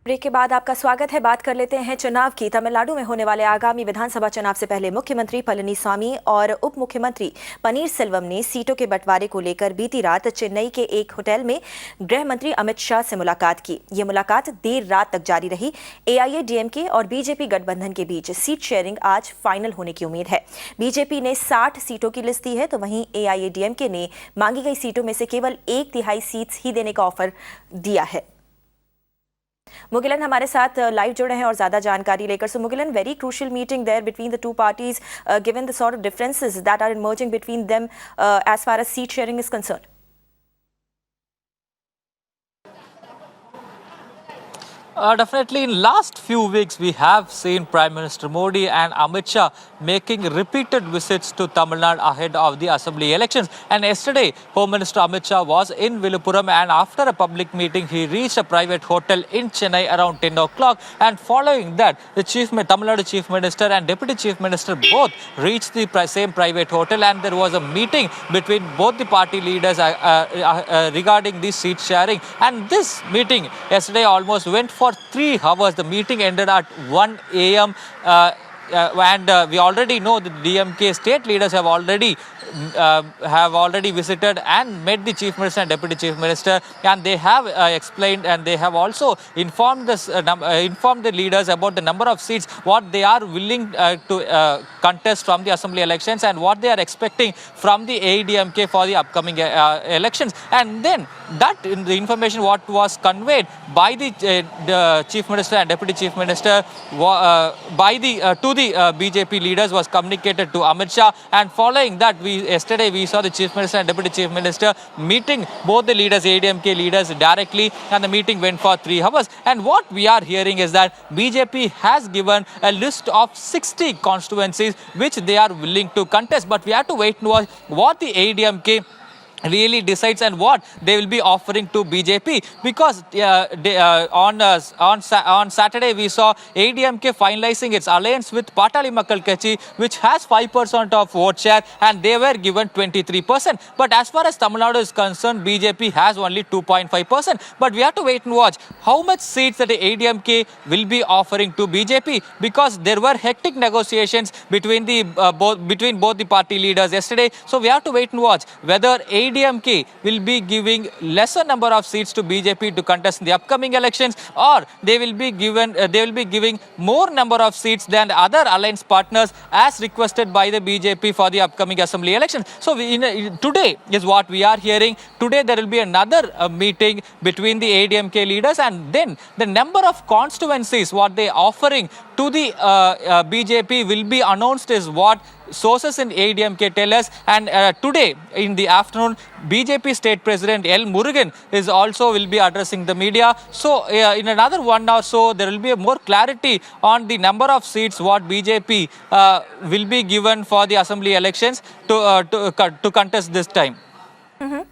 Break के बाद आपका स्वागत है। बात कर लेते हैं चुनाव की। तमिलनाडु में होने वाले आगामी विधानसभा चुनाव से पहले मुख्यमंत्री पलनीस्वामी और उप मुख्यमंत्री पनीरसेल्वम ने सीटों के बंटवारे को लेकर बीती रात चेन्नई के एक होटल में गृह मंत्री अमित शाह से मुलाकात की। ये मुलाकात देर रात तक जारी रही। AIADMK और बीजेपी गठबंधन के बीच सीट शेयरिंग आज फाइनल होने की उम्मीद है। बीजेपी ने 60 सीटों की लिस्ट दी है, तो वहीं AIADMK ने मांगी गई सीटों में से केवल 1/3 सीट्स ही देने का ऑफर दिया है। मुगिलन हमारे साथ लाइव जुड़े हैं और ज्यादा जानकारी लेकर। So Mugilan, very crucial meeting there between the two parties given the sort of differences that are emerging between them as far as seat sharing is concerned. Definitely, in last few weeks, we have seen Prime Minister Modi and Amit Shah making repeated visits to Tamil Nadu ahead of the assembly elections. And yesterday, Home Minister Amit Shah was in Viluppuram, and after a public meeting, he reached a private hotel in Chennai around 10 o'clock. And following that, the Tamil Nadu Chief Minister and Deputy Chief Minister both reached the same private hotel, and there was a meeting between both the party leaders regarding the seat sharing. And this meeting yesterday almost went for 3 hours. The meeting ended at 1 a.m. And we already know that DMK state leaders have already visited and met the Chief Minister and Deputy Chief Minister, and they have explained and they have also informed the leaders about the number of seats what they are willing to contest from the assembly elections and what they are expecting from the AIADMK for the upcoming elections. And then that the information what was conveyed by the Chief Minister and Deputy Chief Minister to the BJP leaders was communicated to Amit Shah. And following that, yesterday we saw the Chief Minister and Deputy Chief Minister meeting both the leaders, AIADMK leaders directly, and the meeting went for 3 hours. And what we are hearing is that BJP has given a list of 60 constituencies which they are willing to contest, but we have to wait and watch what the AIADMK really decides and what they will be offering to BJP, because on Saturday we saw AIADMK finalizing its alliance with Patali Makkal Katchi, which has 5% of vote share, and they were given 23%. But as far as Tamil Nadu is concerned, BJP has only 2.5%. But we have to wait and watch how much seats that the AIADMK will be offering to BJP, because there were hectic negotiations between both the party leaders yesterday. So we have to wait and watch whether AIADMK will be giving lesser number of seats to BJP to contest in the upcoming elections, or they will be giving more number of seats than other alliance partners as requested by the BJP for the upcoming assembly elections. So today is what we are hearing. Today there will be another meeting between the AIADMK leaders, and then the number of constituencies what they are offering to the BJP will be announced is what sources in AIADMK tell us. And today in the afternoon, BJP State President L. Murugan will be addressing the media. So in another 1 hour or so, there will be more clarity on the number of seats what BJP will be given for the assembly elections to contest this time. Mm-hmm.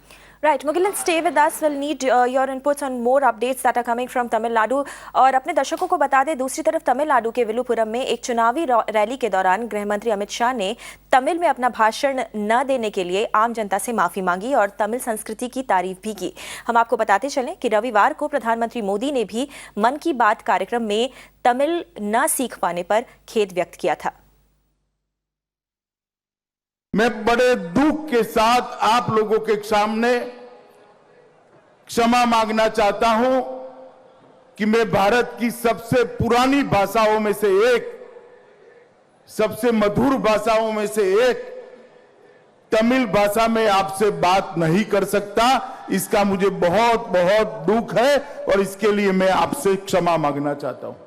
Right, Mugilan, stay with us. We'll need your inputs on more updates that are coming from Tamil Nadu. और अपने दर्शकों को बता दें, दूसरी तरफ तमिलनाडु के विलुपुरम में एक चुनावी रैली के दौरान गृह मंत्री अमित शाह ने तमिल में अपना भाषण न देने के लिए आम जनता से माफी मांगी और तमिल संस्कृति की तारीफ भी की। हम आपको बताते चलें कि रविवार को प्रधानमंत्री मोदी ने भी मन की बात कार्यक्रम में तमिल न सीख पाने पर खेद व्यक्त किया था। मैं बड़े दुख के साथ आप लोगों के सामने क्षमा मांगना चाहता हूं कि मैं भारत की सबसे पुरानी भाषाओं में से एक, सबसे मधुर भाषाओं में से एक तमिल भाषा में आपसे बात नहीं कर सकता। इसका मुझे बहुत बहुत दुख है और इसके लिए मैं आपसे क्षमा मांगना चाहता हूं।